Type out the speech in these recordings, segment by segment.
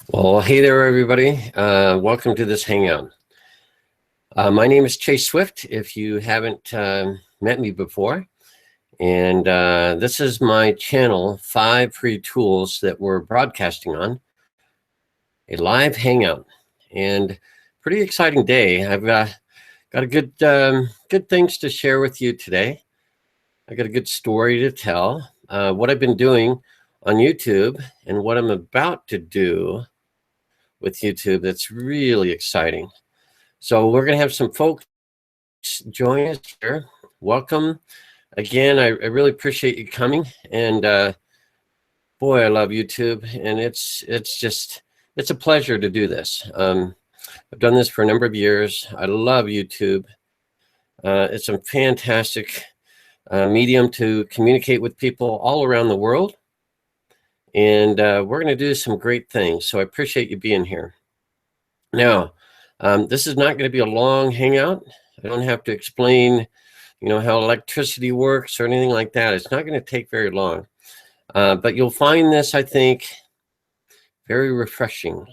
Well, hey there, everybody. Welcome to this Hangout. My name is Chase Swift, if you haven't met me before. And this is my channel, 5 free tools that we're broadcasting on, a live Hangout. And pretty exciting day. I've got a good things to share with you today. I got a good story to tell. What I've been doing on YouTube and what I'm about to do with YouTube that's really exciting. So we're going to have some folks join us here. Welcome again. I really appreciate you coming. And boy, I love YouTube, and it's a pleasure to do this. I've done this for a number of years. I love YouTube. It's a fantastic medium to communicate with people all around the world. And we're going to do some great things. So I appreciate you being here. Now, this is not going to be a long hangout. I don't have to explain, how electricity works or anything like that. It's not going to take very long. But you'll find this, I think, very refreshing.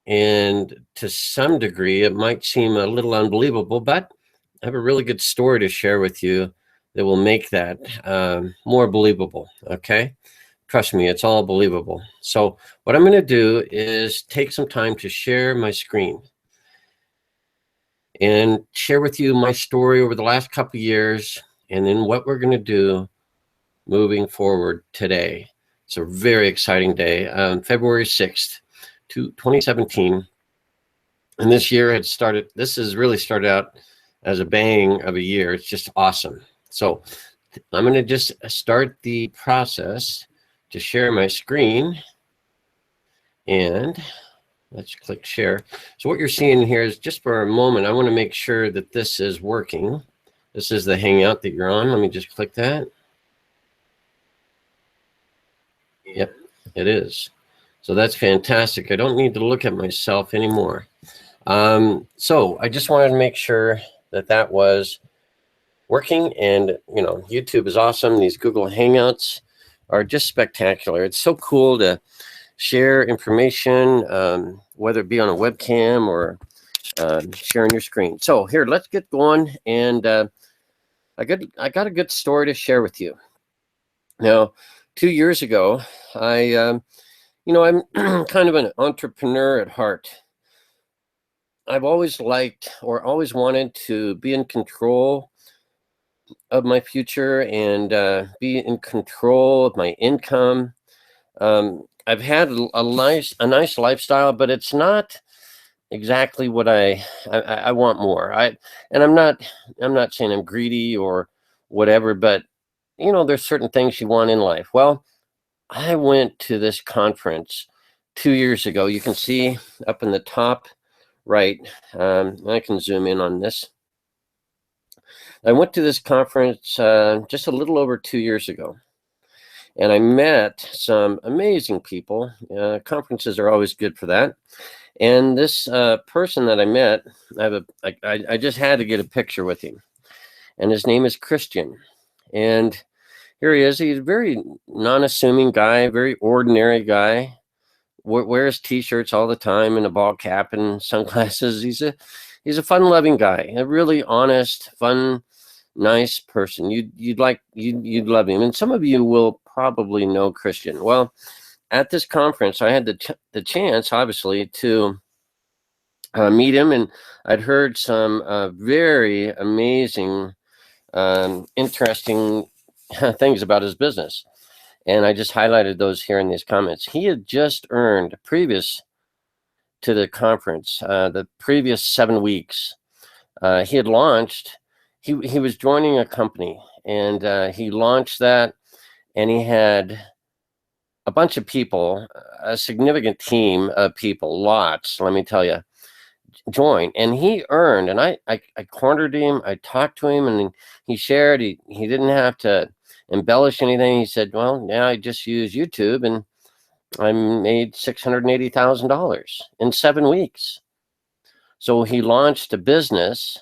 And to some degree, it might seem a little unbelievable, but I have a really good story to share with you that will make that more believable, okay? Trust me, it's all believable. So what I'm going to do is take some time to share my screen and share with you my story over the last couple of years, and then what we're going to do moving forward today. It's a very exciting day, February 6th, 2017. And this year this has really started out as a bang of a year. It's just awesome. So I'm going to just start the process to share my screen, and let's click share. So what you're seeing here is, just for a moment, I want to make sure that this is working. This is the Hangout that you're on. Let me just click that. Yep, it is. So that's fantastic. I don't need to look at myself anymore. So I just wanted to make sure that that was working. And, YouTube is awesome. These Google Hangouts are just spectacular. It's so cool to share information, whether it be on a webcam or sharing your screen. So here, let's get going. And I got a good story to share with you. Now, 2 years ago, I'm kind of an entrepreneur at heart. I've always liked, or always wanted, to be in control of my future and be in control of my income. I've had a nice lifestyle, but it's not exactly what I want more. I'm not saying I'm greedy or whatever, but there's certain things you want in life. Well, I went to this conference 2 years ago. You can see up in the top right. I can zoom in on this. I went to this conference just a little over 2 years ago, and I met some amazing people. Conferences are always good for that. And this person that I met, I just had to get a picture with him, and his name is Christian. And here he is. He's a very non-assuming guy, very ordinary guy. Wears t-shirts all the time and a ball cap and sunglasses. He's a fun-loving guy, a really honest, fun, nice person. You'd love him. And some of you will probably know Christian. Well, at this conference, I had the chance, obviously, to meet him, and I'd heard some very amazing, interesting things about his business. And I just highlighted those here in these comments. He had just earned, previous to the conference, the previous 7 weeks, he had launched, he was joining a company, and he launched that, and he had a bunch of people, a significant team of people, lots, let me tell you, join. And he earned, and I cornered him, I talked to him, and he shared, he didn't have to embellish anything. He said, well, yeah, I just use YouTube, and I made $680,000 in 7 weeks. So he launched a business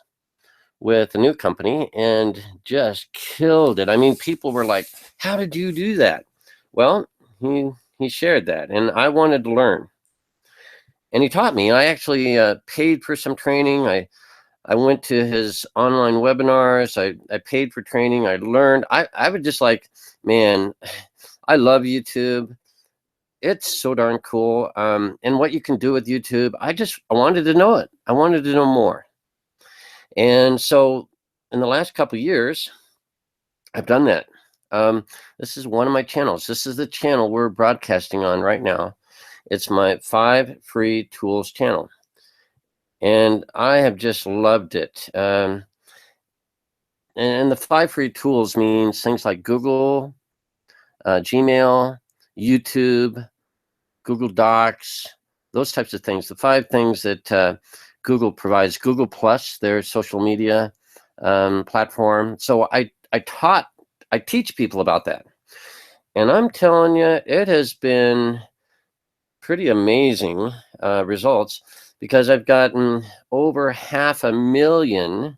with a new company and just killed it. I mean, people were like, how did you do that? Well, he he shared that, and I wanted to learn. And he taught me. I actually paid for some training. I went to his online webinars. I paid for training. I learned. I would just like, man, I love YouTube. It's so darn cool. And what you can do with YouTube, I wanted to know it. I wanted to know more. And so in the last couple of years, I've done that. This is one of my channels. This is the channel we're broadcasting on right now. It's my 5 free tools channel. And I have just loved it. And the 5 free tools means things like Google, Gmail, YouTube, Google Docs, those types of things. The 5 things that Google provides. Google Plus, their social media platform. So I teach people about that. And I'm telling you, it has been pretty amazing results, because I've gotten over 500,000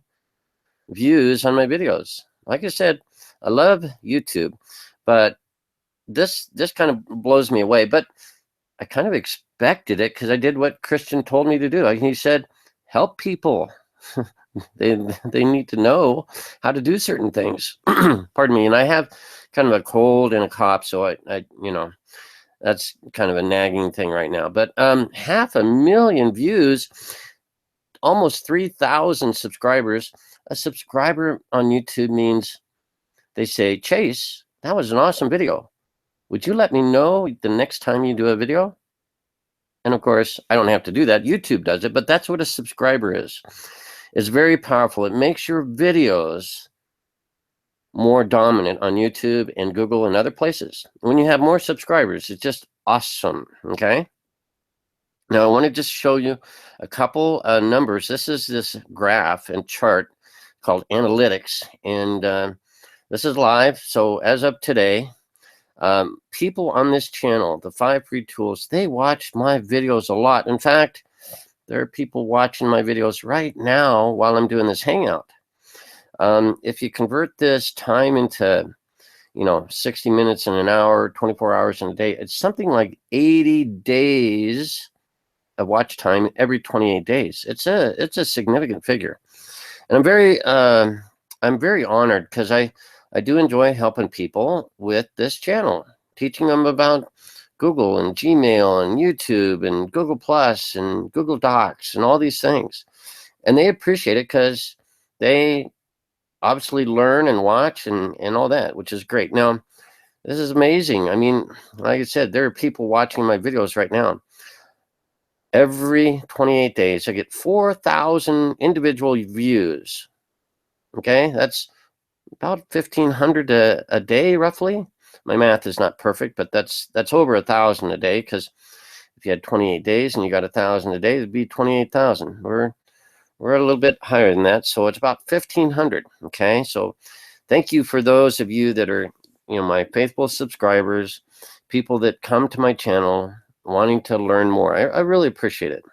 views on my videos. Like I said, I love YouTube, but this kind of blows me away. But I kind of expected it, because I did what Christian told me to do. He said, help people. they need to know how to do certain things. Pardon me. And I have kind of a cold and a cough, so I that's kind of a nagging thing right now. But 500,000 views, almost 3,000 subscribers. A subscriber on YouTube means they say, Chase, that was an awesome video. Would you let me know the next time you do a video? And of course, I don't have to do that. YouTube does it, but that's what a subscriber is. It's very powerful. It makes your videos more dominant on YouTube and Google and other places. When you have more subscribers, it's just awesome. Okay. Now I want to just show you a couple numbers. This is this graph and chart called analytics, and this is live. So as of today, people on this channel, the 5 free tools, they watch my videos a lot. In fact, there are people watching my videos right now while I'm doing this Hangout. If you convert this time into, 60 minutes in an hour, 24 hours in a day, it's something like 80 days of watch time every 28 days. It's a significant figure, and I'm very honored, because I do enjoy helping people with this channel, teaching them about Google and Gmail and YouTube and Google Plus and Google Docs and all these things, and they appreciate it, because they obviously learn and watch and all that, which is great. Now, this is amazing. I mean, like I said, there are people watching my videos right now. Every 28 days, I get 4,000 individual views. Okay, that's about 1,500 a day, roughly. My math is not perfect, but that's over 1,000 a day, because if you had 28 days and you got 1,000 a day, it'd be 28,000. We're a little bit higher than that, so it's about 1,500. Okay, so thank you for those of you that are, my faithful subscribers, people that come to my channel wanting to learn more. I really appreciate it.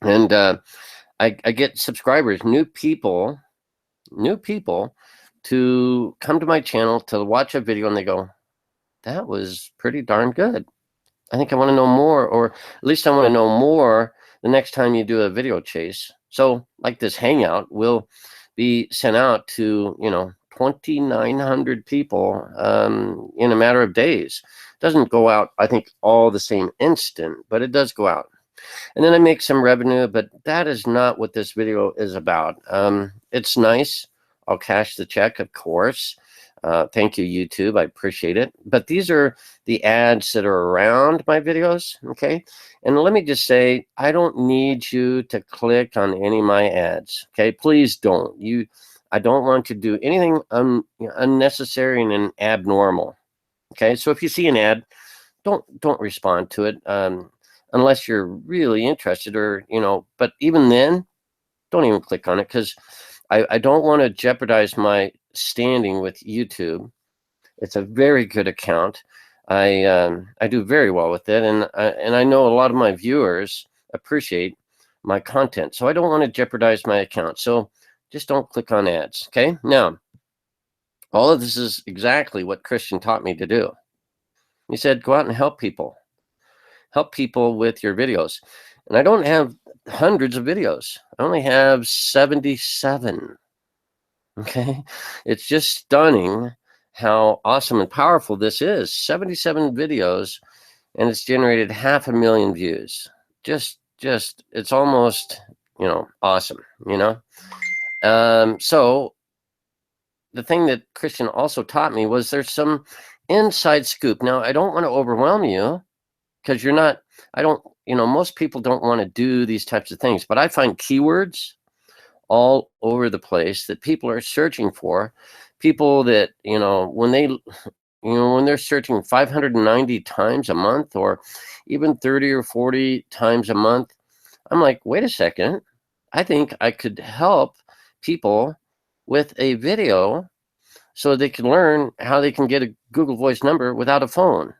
And I get subscribers, new people to come to my channel to watch a video, and they go, that was pretty darn good. I think I want to know more, or at least I want to know more the next time you do a video, Chase. So like this Hangout will be sent out to, 2,900 people in a matter of days. It doesn't go out, I think, all the same instant, but it does go out. And then I make some revenue, but that is not what this video is about. It's nice. I'll cash the check, of course. Thank you, YouTube. I appreciate it. But these are the ads that are around my videos, okay? And let me just say, I don't need you to click on any of my ads, okay? Please don't. I don't want to do anything unnecessary and abnormal, okay? So if you see an ad, don't respond to it unless you're really interested, or, but even then, don't even click on it, because I don't want to jeopardize my standing with YouTube. It's a very good account. I do very well with it, and I know a lot of my viewers appreciate my content, so I don't want to jeopardize my account. So just don't click on ads. Okay. Now, all of this is exactly what Christian taught me to do. He said, go out and help people with your videos. And I don't have hundreds of videos. I only have 77. Okay. It's just stunning how awesome and powerful this is. 77 videos, and it's generated 500,000 views. Just, it's almost, awesome, So the thing that Christian also taught me was there's some inside scoop. Now, I don't want to overwhelm you because most people don't want to do these types of things, but I find keywords all over the place that people are searching for. People that, when they're searching 590 times a month or even 30 or 40 times a month, I'm like, wait a second. I think I could help people with a video so they can learn how they can get a Google Voice number without a phone,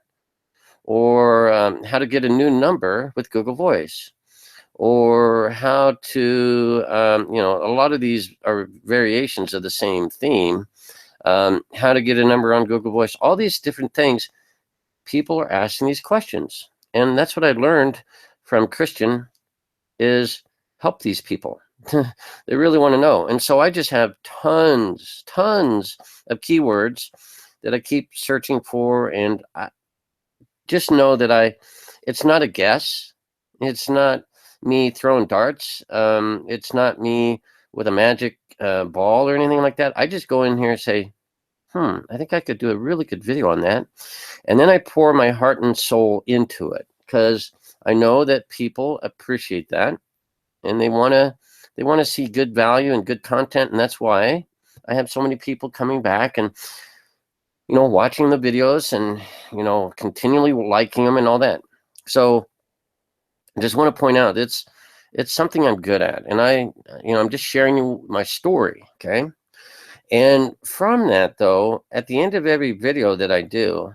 or how to get a new number with Google Voice, or how to, a lot of these are variations of the same theme. How to get a number on Google Voice, all these different things. People are asking these questions. And that's what I learned from Christian is help these people. They really want to know. And so I just have tons of keywords that I keep searching for. And I just know that it's not a guess. It's not me throwing darts. It's not me with a magic ball or anything like that. I just go in here and say, I think I could do a really good video on that. And then I pour my heart and soul into it because I know that people appreciate that and they want to see good value and good content. And that's why I have so many people coming back and, watching the videos and, continually liking them and all that. So I just want to point out it's something I'm good at. And I'm just sharing you my story. Okay. And from that, though, at the end of every video that I do,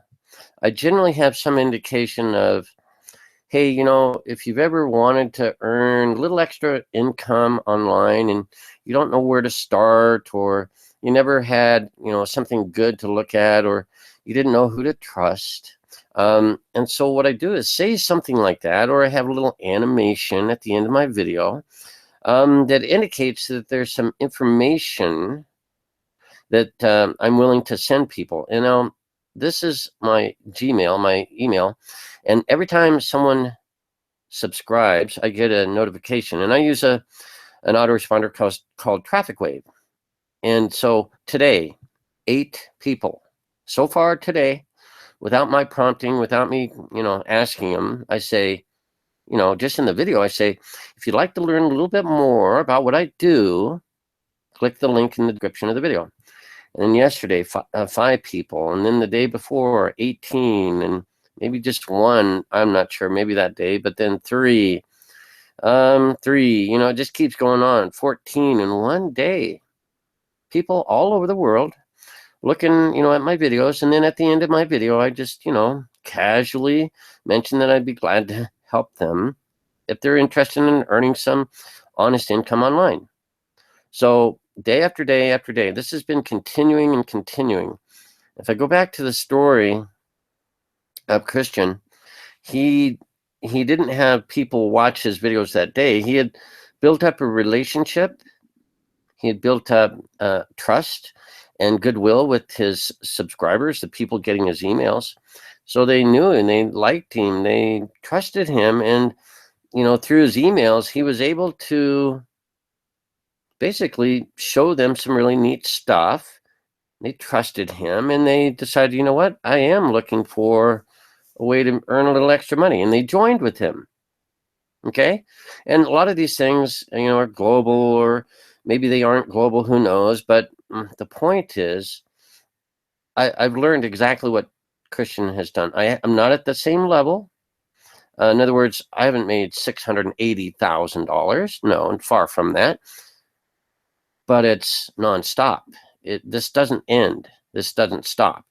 I generally have some indication of, hey, if you've ever wanted to earn a little extra income online and you don't know where to start, or you never had, something good to look at, or you didn't know who to trust. And so what I do is say something like that, or I have a little animation at the end of my video that indicates that there's some information that I'm willing to send people. This is my Gmail, my email, and every time someone subscribes, I get a notification, and I use an autoresponder called Traffic Wave. And so today, 8 people so far today, without my prompting, without me, asking them, I say, just in the video, I say, if you'd like to learn a little bit more about what I do, click the link in the description of the video. And yesterday, 5 people, and then the day before, 18, and maybe just 1. I'm not sure. Maybe that day, but then 3. 3. It just keeps going on. 14 in one day. People all over the world looking, at my videos, and then at the end of my video, I just, casually mention that I'd be glad to help them if they're interested in earning some honest income online. So day after day after day, this has been continuing and continuing. If I go back to the story of Christian, he didn't have people watch his videos that day. He had built up a relationship. He had built up trust and goodwill with his subscribers, the people getting his emails. So they knew and they liked him. They trusted him. And, through his emails, he was able to basically show them some really neat stuff. They trusted him and they decided, you know what, I am looking for a way to earn a little extra money. And they joined with him. Okay. And a lot of these things, are global, or maybe they aren't global, who knows? But the point is, I've learned exactly what Christian has done. I'm not at the same level. In other words, I haven't made $680,000. No, and far from that. But it's nonstop. This doesn't end. This doesn't stop.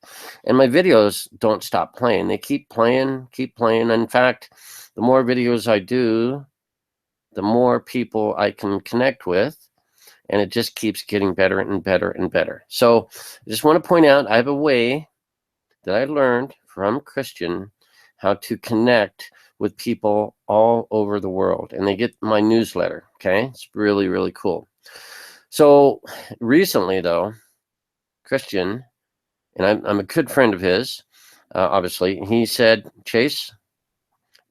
And my videos don't stop playing. They keep playing, keep playing. In fact, the more videos I do, the more people I can connect with. And it just keeps getting better and better and better. So I just want to point out, I have a way that I learned from Christian how to connect with people all over the world. And they get my newsletter. Okay. It's really, really cool. So recently, though, Christian, and I'm a good friend of his, obviously, he said, Chase,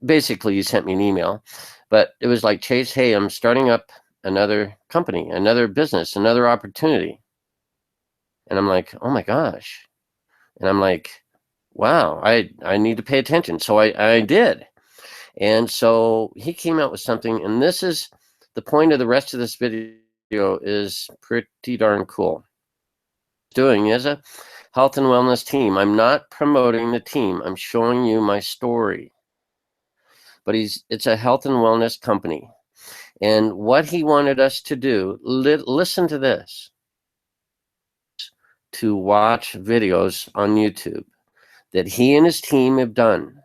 basically he sent me an email, but it was like, Chase, hey, I'm starting up another company, another business, another opportunity. And I'm like, oh my gosh. And I'm like, wow, I need to pay attention. So I did. And so he came out with something, and this is the point of the rest of this video is pretty darn cool. Doing is a health and wellness team. I'm not promoting the team. I'm showing you my story. But it's a health and wellness company. And what he wanted us to do, listen to this, to watch videos on YouTube that he and his team have done.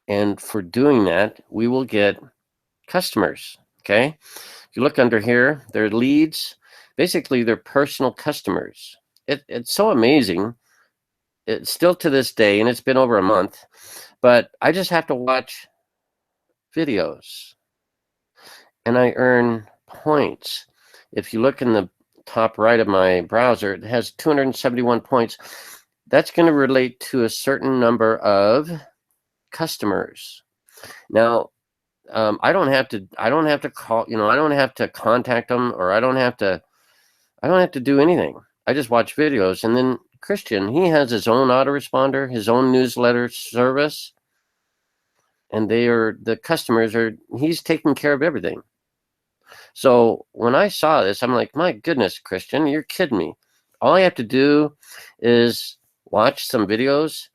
And for doing that, we will get customers. Okay. If you look under here, they're leads. Basically, they're personal customers. It's so amazing. It's still to this day, and it's been over a month, but I just have to watch videos and I earn points. If you look in the top right of my browser, it has 271 points. That's going to relate to a certain number of customers. Now, I don't have to call, I don't have to contact them, or I don't have to do anything. I just watch videos. And then Christian, he has his own autoresponder, his own newsletter service, and the customers he's taking care of everything. So when I saw this, I'm like, my goodness, Christian, you're kidding me. All I have to do is watch some videos.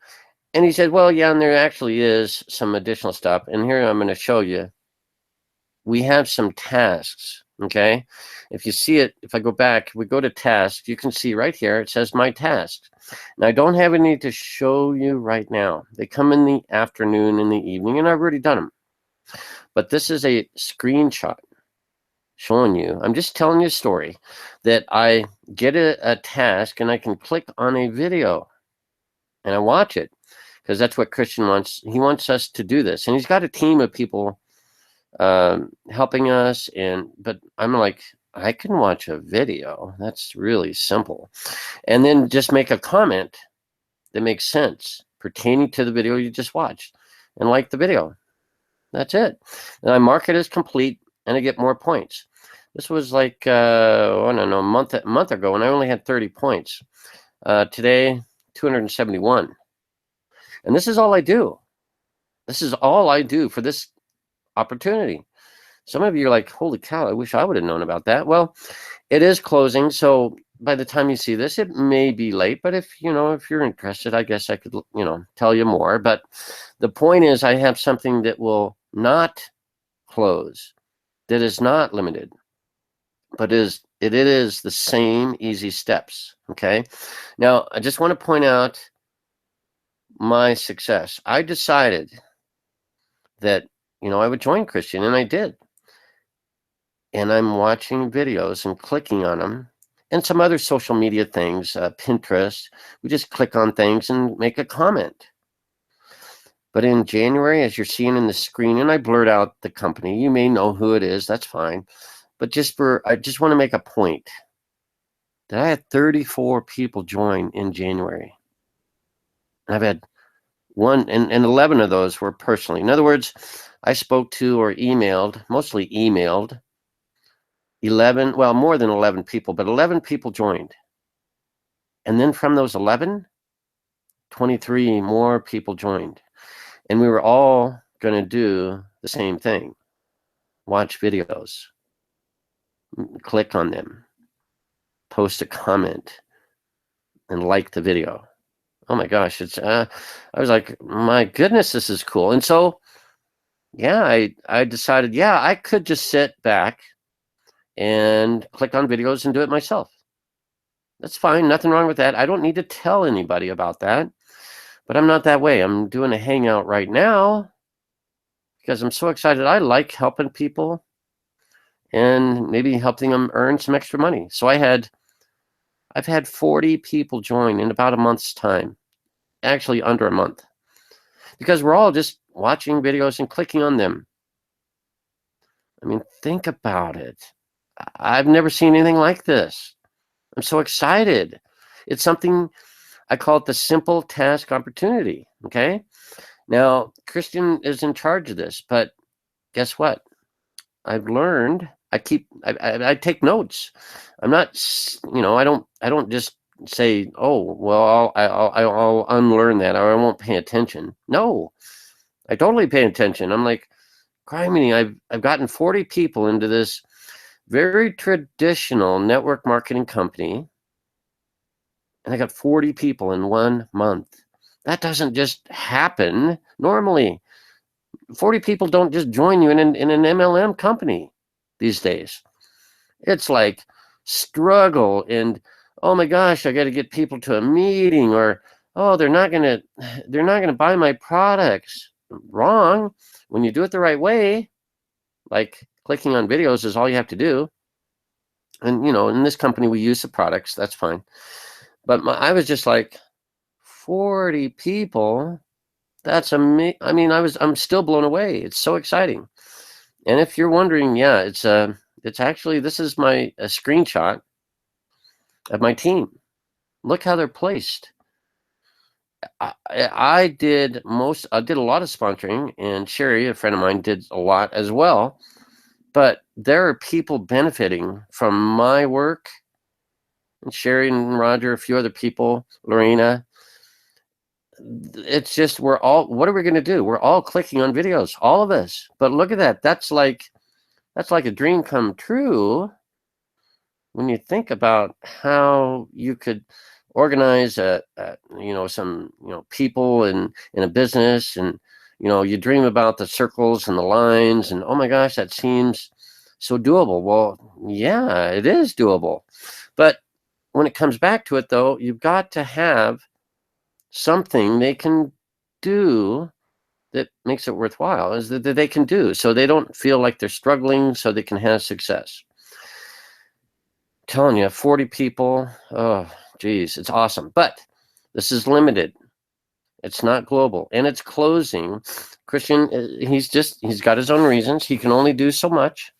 And he said, well, yeah, and there actually is some additional stuff. And here I'm going to show you. We have some tasks, okay? If you see it, if I go back, we go to tasks, you can see right here, it says my tasks. And I don't have any to show you right now. They come in the afternoon and the evening, and I've already done them. But this is a screenshot showing you, I'm just telling you a story, that I get a task and I can click on a video and I watch it, because that's what Christian wants. He wants us to do this, and he's got a team of people helping us. But I'm like, I can watch a video. That's really simple. And then just make a comment that makes sense pertaining to the video you just watched, and like the video. That's it. And I mark it as complete, and I get more points. This was like, I don't know, a month ago, and I only had 30 points. Today, 271. And this is all I do. This is all I do for this opportunity. Some of you are like, holy cow, I wish I would have known about that. Well, it is closing. So by the time you see this, it may be late, but if you're interested, I guess I could, tell you more. But the point is, I have something that will not close, that is not limited, but it is the same easy steps. Okay. Now, I just want to point out my success. I decided that, I would join Christian, and I did. And I'm watching videos and clicking on them, and some other social media things, Pinterest. We just click on things and make a comment. But in January, as you're seeing in the screen, and I blurred out the company, you may know who it is, that's fine. But I just want to make a point that I had 34 people join in January. And I've had one, and 11 of those were personally. In other words, I spoke to or mostly emailed 11, well, more than 11 people, but 11 people joined. And then from those 11, 23 more people joined. And we were all going to do the same thing. Watch videos, click on them, post a comment, and like the video. Oh my gosh, I was like, my goodness, this is cool. And so, yeah, I decided, yeah, I could just sit back and click on videos and do it myself. That's fine. Nothing wrong with that. I don't need to tell anybody about that. But I'm not that way. I'm doing a Hangout right now because I'm so excited. I like helping people and maybe helping them earn some extra money. So I've had 40 people join in about a month's time. actually under a month, because we're all just watching videos and clicking on them. I mean, think about it. I've never seen anything like this. I'm so excited. It's something, I call it the simple task opportunity. Okay. Now, Christian is in charge of this, but guess what? I've learned. I take notes. I'm not, I don't just say, oh, well, I'll unlearn that, or I won't pay attention. No, I totally pay attention. I'm like, criminy, I've gotten 40 people into this very traditional network marketing company, and I got 40 people in 1 month. That doesn't just happen normally. 40 people don't just join you in an MLM company these days. It's like struggle and, oh my gosh, I got to get people to a meeting, or, oh, they're not going to buy my products. Wrong. When you do it the right way, like clicking on videos is all you have to do. And, in this company, we use the products. That's fine. But I was just like, 40 people. That's amazing. I mean, I'm still blown away. It's so exciting. And if you're wondering, yeah, it's actually, this is a screenshot of my team. Look how they're placed. I did a lot of sponsoring, and Sherry, a friend of mine, did a lot as well. But there are people benefiting from my work, and Sherry and Roger, a few other people, Lorena. It's just, what are we going to do? We're all clicking on videos, all of us. But look at that. That's like a dream come true when you think about how you could organize some people in a business, and you dream about the circles and the lines, and oh my gosh, that seems so doable. Well, yeah, it is doable. But when it comes back to it, though, you've got to have something they can do that makes it worthwhile, is that they can do, so they don't feel like they're struggling, so they can have success. I'm telling you, 40 people, oh geez, it's awesome. But this is limited. It's not global, and it's closing. Christian, he's got his own reasons. He can only do so much,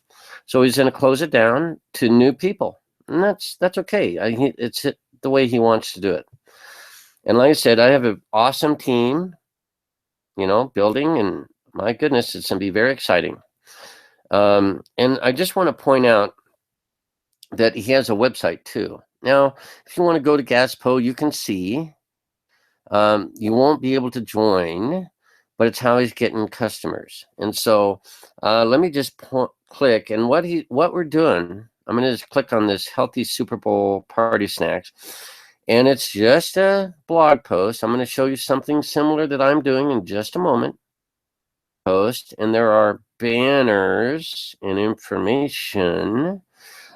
so he's going to close it down to new people, and that's okay. It's the way he wants to do it. And like I said, I have an awesome team, building, and my goodness, it's going to be very exciting. And I just want to point out that he has a website too. Now, if you want to go to Gaspo, you can see. You won't be able to join, but it's how he's getting customers. And so let me just click, and what we're doing, I'm going to just click on this healthy Super Bowl party snacks. And it's just a blog post. I'm going to show you something similar that I'm doing in just a moment. And there are banners and information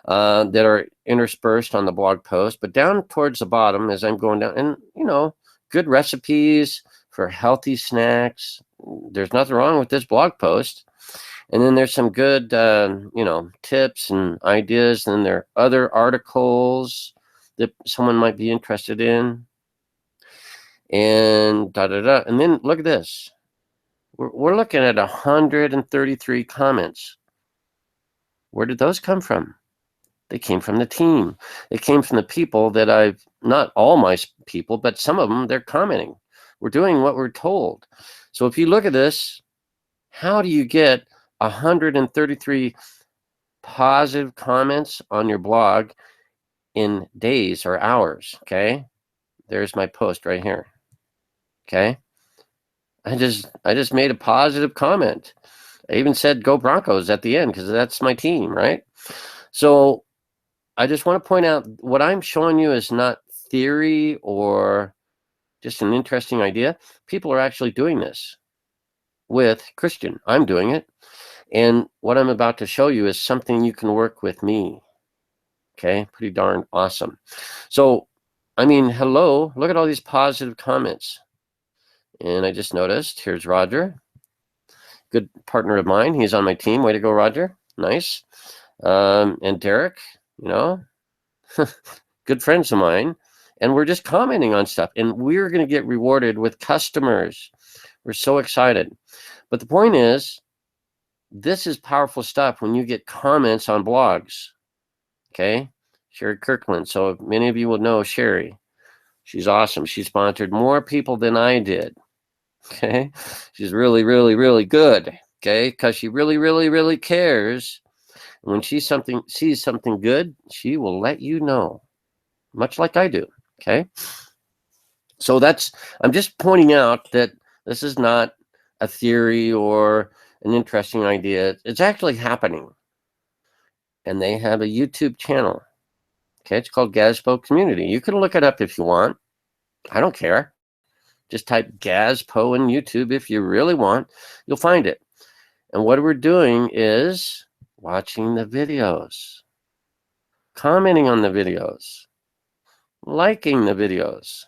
that are interspersed on the blog post. But down towards the bottom, as I'm going down, and good recipes for healthy snacks. There's nothing wrong with this blog post. And then there's some good, tips and ideas. And then there are other articles that someone might be interested in, and and then look at this. We're looking at 133 comments. Where did those come from? They came from the team. They came from the people that not all my people, but some of them, they're commenting. We're doing what we're told. So if you look at this, how do you get 133 positive comments on your blog in days or hours? Okay, there's my post right here. Okay, I just made a positive comment. I even said go Broncos at the end, because that's my team, right? So I just want to point out, what I'm showing you is not theory or just an interesting idea. People are actually doing this with Christian. I'm doing it, and what I'm about to show you is something you can work with me. Okay, pretty darn awesome. So, I mean, hello, look at all these positive comments. And I just noticed, here's Roger, good partner of mine. He's on my team. Way to go, Roger. Nice. And Derek, good friends of mine. and we're just commenting on stuff, and we're going to get rewarded with customers. We're so excited. But the point is, this is powerful stuff when you get comments on blogs. Okay, Sherry Kirkland. So many of you will know Sherry. She's awesome. She sponsored more people than I did. Okay, she's really, really, really good. Okay, because she really, really, really cares. When she sees something good, she will let you know, much like I do. Okay, so I'm just pointing out that this is not a theory or an interesting idea. It's actually happening. And they have a YouTube channel. Okay, it's called Gazpo Community. You can look it up if you want. I don't care. Just type Gazpo in YouTube if you really want. You'll find it. And what we're doing is watching the videos, commenting on the videos, liking the videos.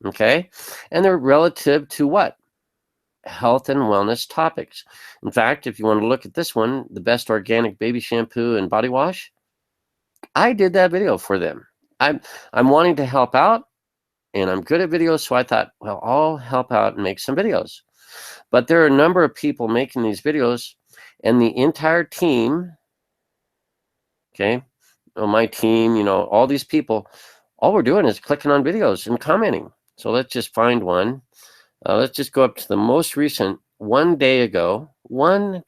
Okay, and they're relative to what? Health and wellness topics. In fact, if you want to look at this one, the best organic baby shampoo and body wash, I did that video for them. I'm wanting to help out, and I'm good at videos, so I thought, well, I'll help out and make some videos. But there are a number of people making these videos, and the entire team, okay, my team, all these people, all we're doing is clicking on videos and commenting. So let's just find one. Let's just go up to the most recent, 1 day ago, and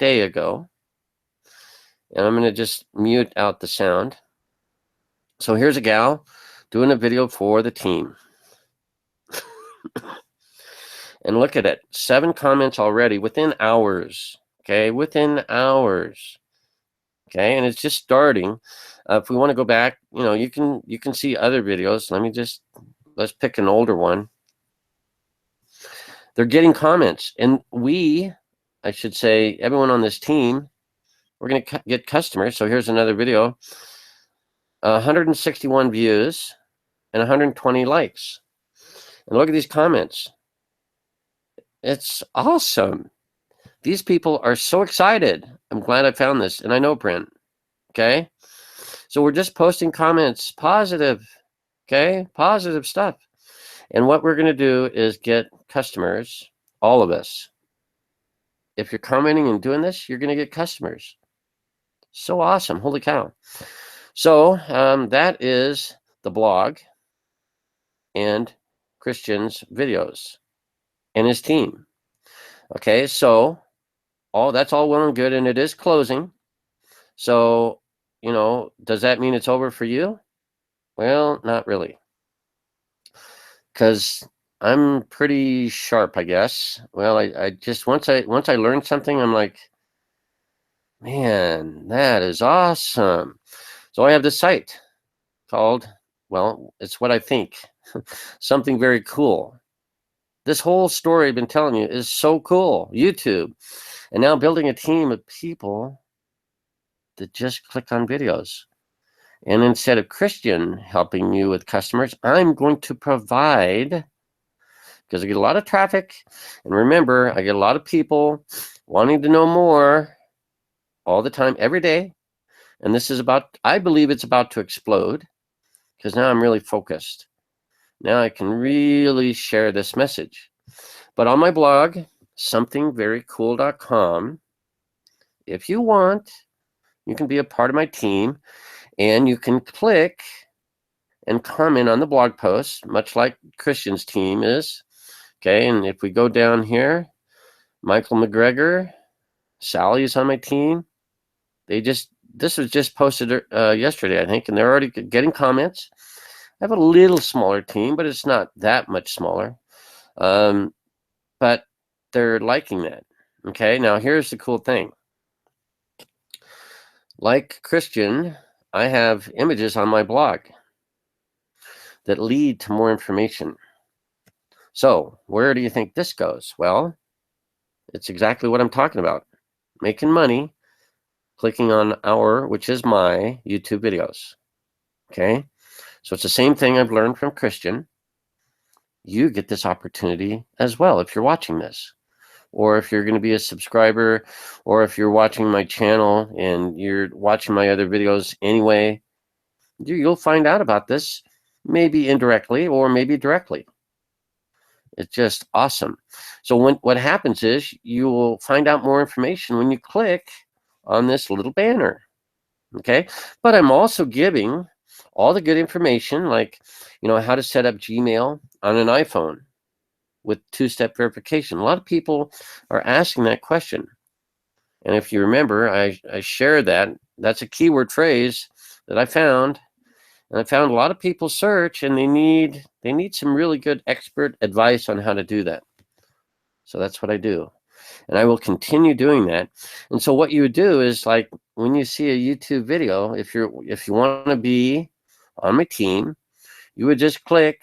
I'm going to just mute out the sound. So here's a gal doing a video for the team. And look at it, 7 comments already within hours. Okay, within hours. Okay, and it's just starting. If we want to go back, you can see other videos. Let's pick an older one. They're getting comments, and I should say, everyone on this team, we're going to get customers. So here's another video, 161 views and 120 likes. And look at these comments. It's awesome. These people are so excited. I'm glad I found this, and I know Brent. Okay, so we're just posting comments, positive. Okay, positive stuff. And what we're going to do is get customers, all of us. If you're commenting and doing this, you're going to get customers. So awesome. Holy cow. So that is the blog and Christian's videos and his team. Okay, so that's all well and good, and it is closing. So, does that mean it's over for you? Well, not really. Because I'm pretty sharp, I guess. Well, I just once I learned something, I'm like, man, that is awesome. So I have this site called, well, it's what I think, something very cool. This whole story I've been telling you is so cool. YouTube, and now building a team of people that just click on videos. And instead of Christian helping you with customers, I'm going to provide, because I get a lot of traffic. And remember, I get a lot of people wanting to know more all the time, every day. And this is I believe it's about to explode, because now I'm really focused. Now I can really share this message. But on my blog, somethingverycool.com, if you want, you can be a part of my team. And you can click and comment on the blog post, much like Christian's team is. Okay, and if we go down here, Michael McGregor, Sally is on my team. This was just posted yesterday, I think, and they're already getting comments. I have a little smaller team, but it's not that much smaller. But they're liking that. Okay, now here's the cool thing. Like Christian, I have images on my blog that lead to more information. So where do you think this goes? Well, it's exactly what I'm talking about. Making money, clicking on which is my YouTube videos. Okay, so it's the same thing I've learned from Christian. You get this opportunity as well if you're watching this, or if you're going to be a subscriber, or if you're watching my channel and you're watching my other videos anyway, you'll find out about this maybe indirectly or maybe directly. It's just awesome. So what happens is you will find out more information when you click on this little banner. Okay. But I'm also giving all the good information, like, how to set up Gmail on an iPhone with two-step verification. A lot of people are asking that question. And if you remember, I shared that. That's a keyword phrase that I found. And I found a lot of people search and they need some really good expert advice on how to do that. So that's what I do. And I will continue doing that. And so what you would do is, like, when you see a YouTube video, if you want to be on my team, you would just click,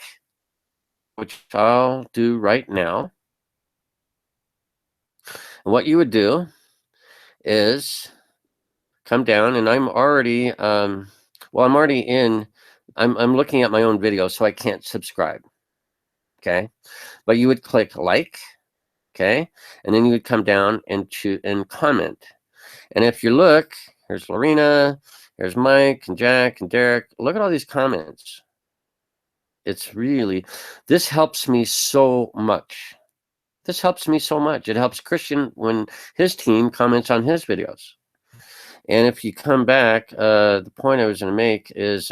which I'll do right now. And what you would do is come down, and I'm already I'm looking at my own video, so I can't subscribe. Okay. But you would click like, okay, and then you would come down and choose and comment. And if you look, here's Lorena, here's Mike and Jack and Derek. Look at all these comments. This helps me so much. This helps me so much. It helps Christian when his team comments on his videos. And if you come back, the point I was going to make is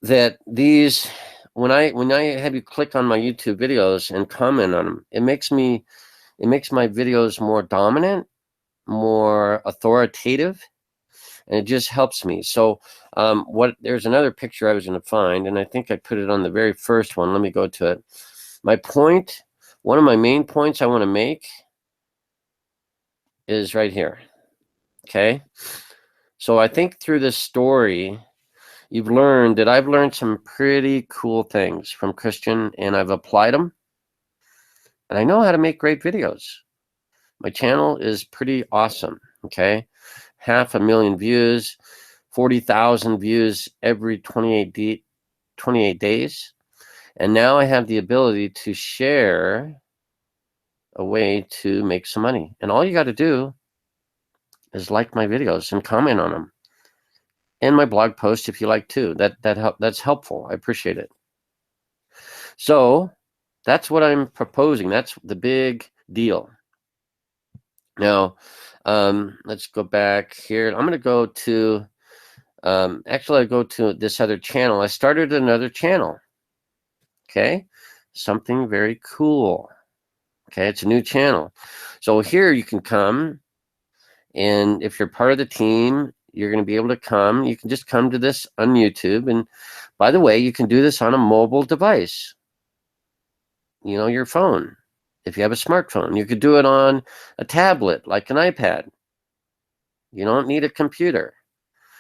that these, when I have you click on my YouTube videos and comment on them, it makes my videos more dominant, more authoritative, and it just helps me. So there's another picture I was going to find, and I think I put it on the very first one. Let me go to it. My point, one of my main points I want to make is right here. Okay. So I think through this story, you've learned that I've learned some pretty cool things from Christian, and I've applied them. And I know how to make great videos. My channel is pretty awesome. Okay. 500,000 views, 40,000 views every 28 days. And now I have the ability to share a way to make some money. And all you got to do is like my videos and comment on them. And my blog post if you like too. That's helpful. I appreciate it. So that's what I'm proposing. That's the big deal. Now, let's go back here. I'm going to go to, actually I go to this other channel. I started another channel. Okay. Something very cool. Okay. It's a new channel. So here you can come, and if you're part of the team, you're going to be able to come. You can just come to this on YouTube. And by the way, you can do this on a mobile device, your phone. If you have a smartphone, you could do it on a tablet, like an iPad. You don't need a computer.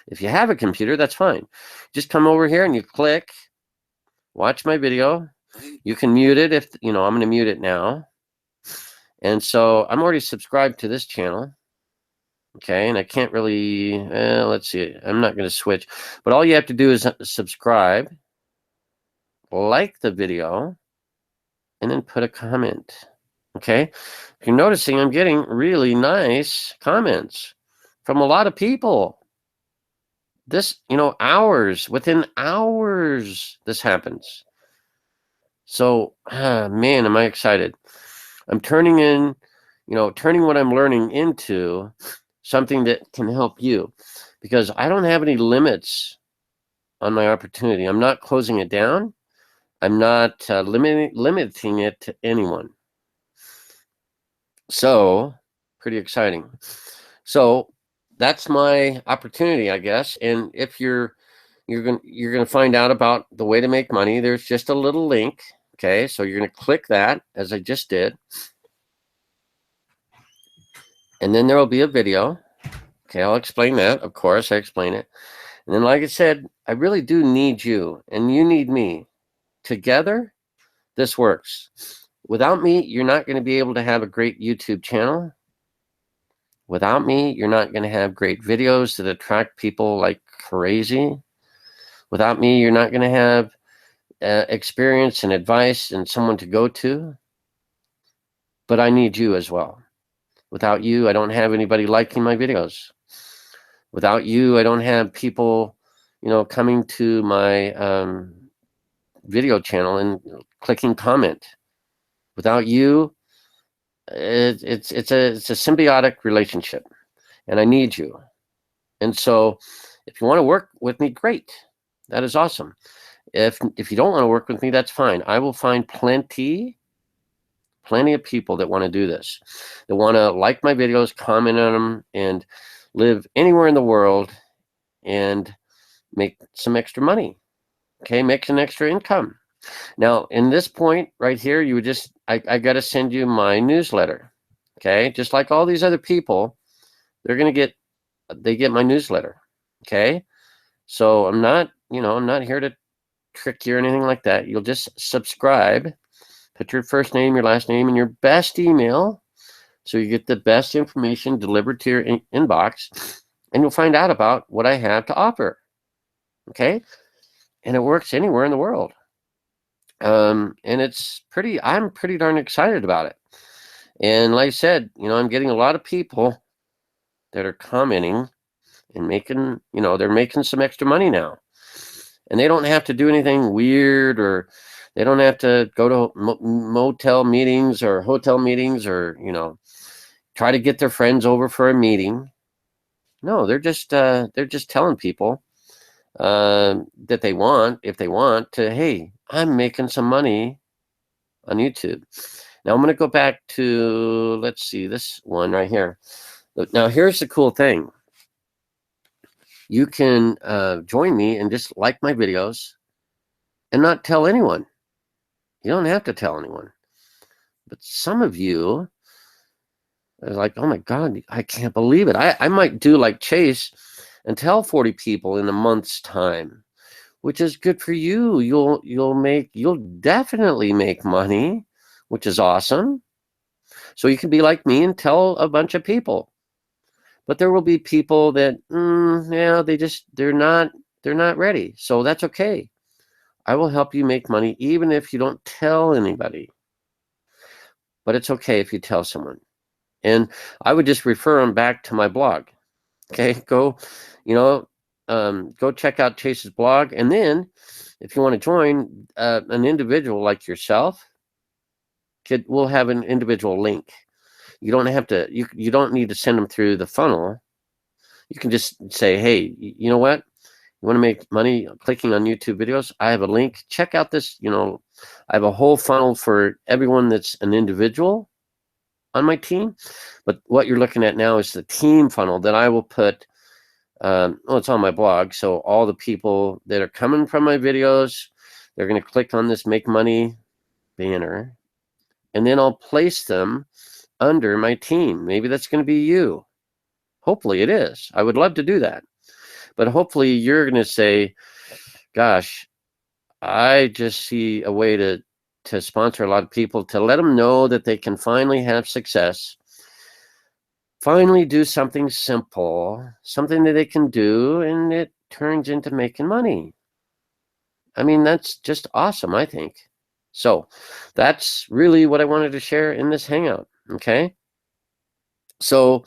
If you have a computer, that's fine. Just come over here and you click, watch my video. You can mute it if, I'm going to mute it now. And so I'm already subscribed to this channel. Okay, and I can't really, let's see, I'm not going to switch. But all you have to do is subscribe, like the video, and then put a comment. Okay, if you're noticing, I'm getting really nice comments from a lot of people. This, within hours, this happens. So, man, am I excited. I'm turning what I'm learning into something that can help you, because I don't have any limits on my opportunity. I'm not closing it down. I'm not limiting it to anyone. So pretty exciting. So that's my opportunity, I guess. And if you're going to find out about the way to make money, there's just a little link. Okay. So you're going to click that, as I just did. And then there will be a video. Okay, I'll explain that. Of course, I explain it. And then, like I said, I really do need you, and you need me. Together, this works. Without me, you're not going to be able to have a great YouTube channel. Without me, you're not going to have great videos that attract people like crazy. Without me, you're not going to have experience and advice and someone to go to. But I need you as well. Without you, I don't have anybody liking my videos. Without you, I don't have people, coming to my video channel and clicking comment. Without you, it's a symbiotic relationship, and I need you. And so if you want to work with me, great. That is awesome. If you don't want to work with me, that's fine. I will find plenty of people that want to do this, that want to like my videos, comment on them, and live anywhere in the world and make some extra money. Okay, make some extra income. Now, in this point right here, you would just, I got to send you my newsletter. Okay, just like all these other people, they get my newsletter. Okay, so I'm not here to trick you or anything like that. You'll just subscribe, put your first name, your last name, and your best email, so you get the best information delivered to your inbox, and you'll find out about what I have to offer. Okay, and it works anywhere in the world. And I'm pretty darn excited about it. And like I said, I'm getting a lot of people that are commenting and making, they're making some extra money now. And they don't have to do anything weird, or they don't have to go to motel meetings or hotel meetings, or, try to get their friends over for a meeting. No, they're just telling people that if they want to, hey, I'm making some money on YouTube. Now I'm going to go back to, let's see, this one right here. Now here's the cool thing. You can join me and just like my videos and not tell anyone. You don't have to tell anyone. But some of you are like, oh my God, I can't believe it. I might do like Chase and tell 40 people in a month's time, which is good for you. You'll definitely make money, which is awesome. So you can be like me and tell a bunch of people. But there will be people that, they're not ready. So that's okay. I will help you make money even if you don't tell anybody. But it's okay if you tell someone. And I would just refer them back to my blog. Okay, go check out Chase's blog. And then if you want to join an individual like yourself, we'll have an individual link. You don't have to, you don't need to send them through the funnel. You can just say, hey, you know what? You want to make money clicking on YouTube videos? I have a link. Check out this, I have a whole funnel for everyone that's an individual on my team. But what you're looking at now is the team funnel that I will put, it's on my blog. So all the people that are coming from my videos, they're going to click on this Make Money banner, and then I'll place them under my team. Maybe that's going to be you. Hopefully it is. I would love to do that. But hopefully you're going to say, gosh, I just see a way to sponsor a lot of people, to let them know that they can finally have success, finally do something simple, something that they can do, and it turns into making money. I mean, that's just awesome, I think. So that's really what I wanted to share in this Hangout. Okay. So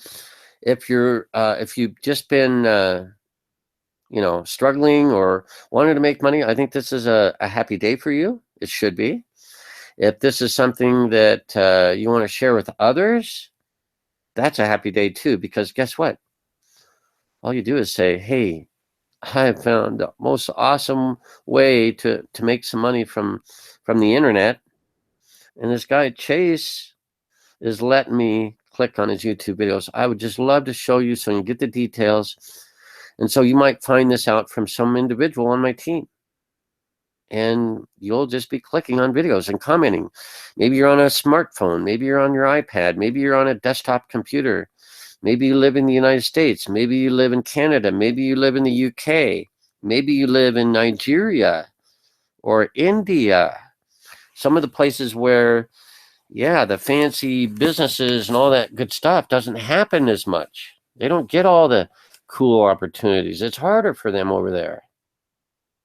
if you've just been, struggling or wanting to make money, I think this is a happy day for you. It should be. If this is something that you want to share with others, that's a happy day too, because guess what? All you do is say, hey, I found the most awesome way to make some money from the internet. And this guy, Chase, is letting me click on his YouTube videos. I would just love to show you so you get the details. And so you might find this out from some individual on my team. And you'll just be clicking on videos and commenting. Maybe you're on a smartphone. Maybe you're on your iPad. Maybe you're on a desktop computer. Maybe you live in the United States. Maybe you live in Canada. Maybe you live in the UK. Maybe you live in Nigeria or India. Some of the places where, the fancy businesses and all that good stuff doesn't happen as much. They don't get all the cool opportunities. It's harder for them over there.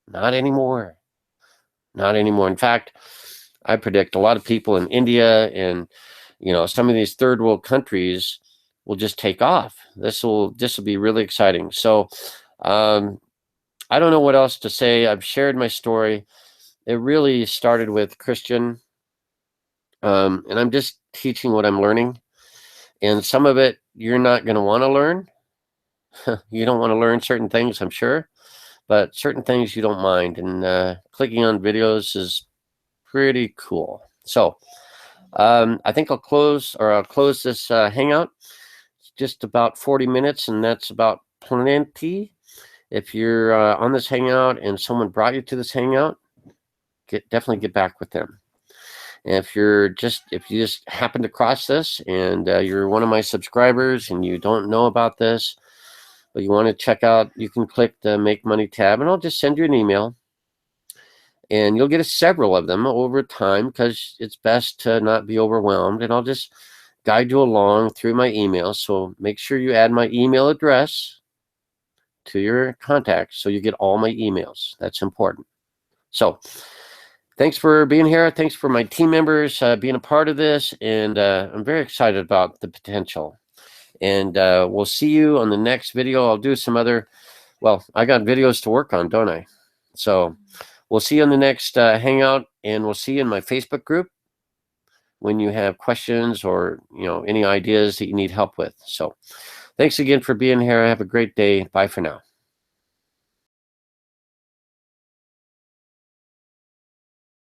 Not anymore. Not anymore. In fact, I predict a lot of people in India and, some of these third world countries will just take off. This will be really exciting. So, I don't know what else to say. I've shared my story. It really started with Christian, and I'm just teaching what I'm learning. And some of it you're not going to want to learn. You don't want to learn certain things, I'm sure, but certain things you don't mind. And clicking on videos is pretty cool. So I think I'll close this Hangout. It's just about 40 minutes, and that's about plenty. If you're on this Hangout and someone brought you to this Hangout, definitely get back with them. And if you just happen to cross this and you're one of my subscribers and you don't know about this, but you want to check out, you can click the Make Money tab, and I'll just send you an email. And you'll get several of them over time, because it's best to not be overwhelmed. And I'll just guide you along through my email. So make sure you add my email address to your contacts so you get all my emails. That's important. So thanks for being here. Thanks for my team members being a part of this. And I'm very excited about the potential. And we'll see you on the next video. I'll do some other, well, I got videos to work on, don't I? So we'll see you on the next Hangout, and we'll see you in my Facebook group when you have questions or any ideas that you need help with. So thanks again for being here. Have a great day. Bye for now.